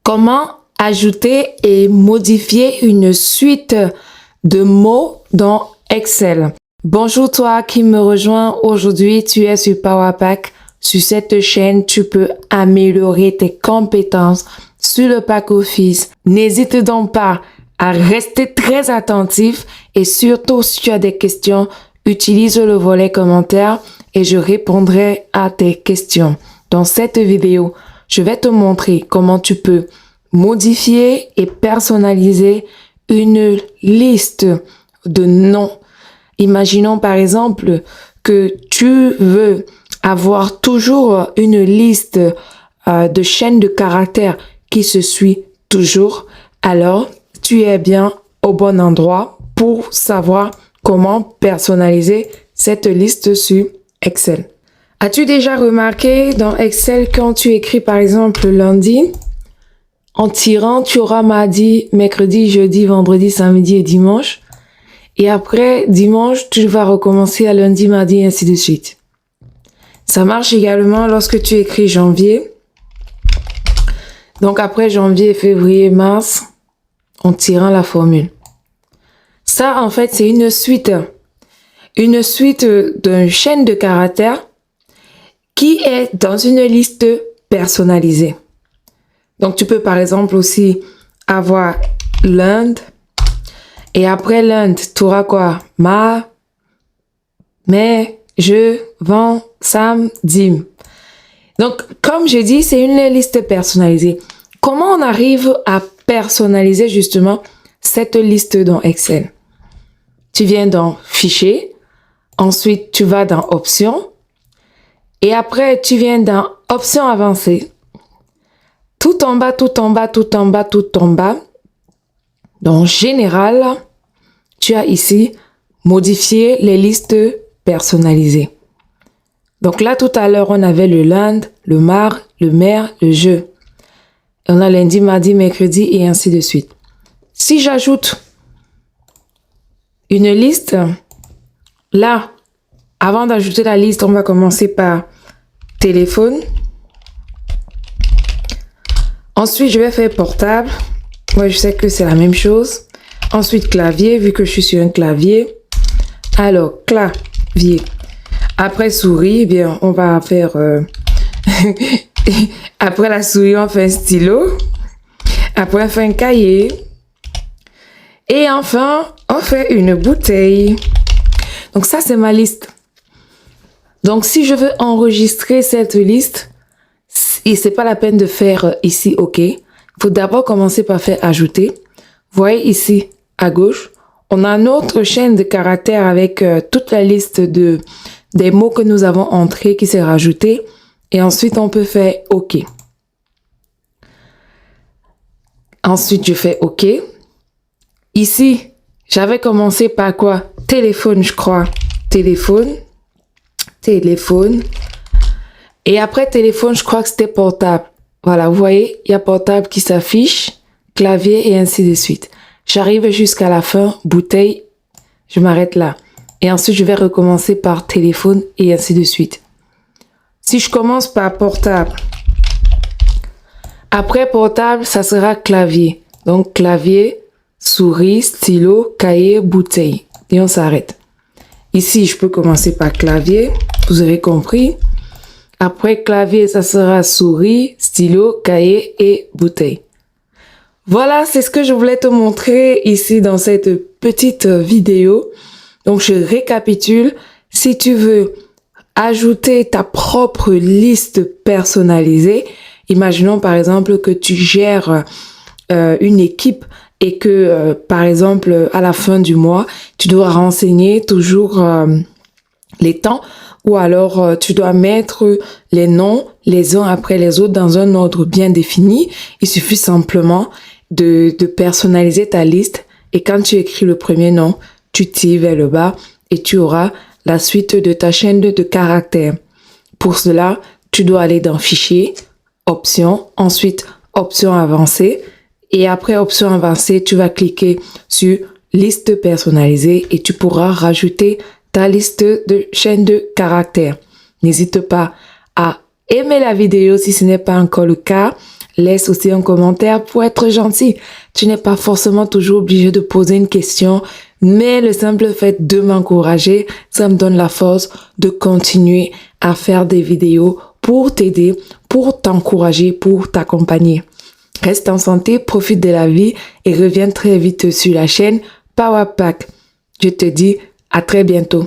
Comment ajouter et modifier une suite de mots dans Excel? Bonjour toi qui me rejoins aujourd'hui, tu es sur PowerPack. Sur cette chaîne, tu peux améliorer tes compétences sur le pack Office. N'hésite donc pas à rester très attentif et surtout si tu as des questions, utilise le volet commentaires et je répondrai à tes questions. Dans cette vidéo, je vais te montrer comment tu peux modifier et personnaliser une liste de noms. Imaginons par exemple que tu veux avoir toujours une liste de chaînes de caractères qui se suit toujours. Alors, tu es bien au bon endroit pour savoir comment personnaliser cette liste sur Excel. As-tu déjà remarqué dans Excel quand tu écris par exemple lundi, en tirant, tu auras mardi, mercredi, jeudi, vendredi, samedi et dimanche. Et après dimanche, tu vas recommencer à lundi, mardi et ainsi de suite. Ça marche également lorsque tu écris janvier. Donc après janvier, février, mars, en tirant la formule. Ça, en fait, c'est une suite d'une chaîne de caractères qui est dans une liste personnalisée. Donc, tu peux par exemple aussi avoir lundi. Et après lundi, tu auras quoi? Mai, je, vend, samedi. Donc, comme je dis, c'est une liste personnalisée. Comment on arrive à personnaliser justement cette liste dans Excel? Tu viens dans Fichier, ensuite tu vas dans Options, et après tu viens dans Options avancées. Tout en bas, tout en bas, tout en bas, tout en bas. Dans Général, tu as ici Modifier les listes personnalisées. Donc là, tout à l'heure, on avait le lundi, le mardi, le mercredi, le jeudi. On a lundi, mardi, mercredi et ainsi de suite. Si j'ajoute une liste, là, avant d'ajouter la liste, on va commencer par téléphone. Ensuite, je vais faire portable. Ouais, je sais que c'est la même chose. Ensuite, clavier, vu que je suis sur un clavier. Alors, clavier. Après souris, eh bien, on va faire... Après la souris, on fait un stylo. Après, on fait un cahier. Et enfin, on fait une bouteille. Donc ça, c'est ma liste. Donc, si je veux enregistrer cette liste, et c'est pas la peine de faire ici OK. Il faut d'abord commencer par faire ajouter. Vous voyez ici à gauche, on a notre chaîne de caractères avec toute la liste des mots que nous avons entrés qui s'est rajoutée. Et ensuite, on peut faire OK. Ensuite, je fais OK. Ici, j'avais commencé par quoi? Téléphone, je crois. Téléphone. Et après téléphone, je crois que c'était portable. Voilà, vous voyez, il y a portable qui s'affiche, clavier et ainsi de suite. J'arrive jusqu'à la fin, bouteille, je m'arrête là. Et ensuite, je vais recommencer par téléphone et ainsi de suite. Si je commence par portable, après portable, ça sera clavier. Donc, clavier, souris, stylo, cahier, bouteille. Et on s'arrête. Ici, je peux commencer par clavier, vous avez compris. Après clavier, ça sera souris, stylo, cahier et bouteille. Voilà, c'est ce que je voulais te montrer ici dans cette petite vidéo. Donc, je récapitule. Si tu veux ajouter ta propre liste personnalisée, imaginons par exemple que tu gères une équipe et que, par exemple, à la fin du mois, tu dois renseigner toujours les temps. Ou alors, tu dois mettre les noms les uns après les autres dans un ordre bien défini. Il suffit simplement de personnaliser ta liste. Et quand tu écris le premier nom, tu tires vers le bas et tu auras la suite de ta chaîne de caractères. Pour cela, tu dois aller dans Fichier, Options, ensuite Options avancées. Et après Options avancées, tu vas cliquer sur Liste personnalisée et tu pourras rajouter ta liste de chaînes de caractères. N'hésite pas à aimer la vidéo si ce n'est pas encore le cas, Laisse aussi un commentaire pour être gentil. Tu n'es pas forcément toujours obligé de poser une question, mais le simple fait de m'encourager, ça me donne la force de continuer à faire des vidéos pour t'aider, pour t'encourager, pour t'accompagner. Reste en santé, profite de la vie et reviens très vite sur la chaîne Power Pack. Je te dis à très bientôt.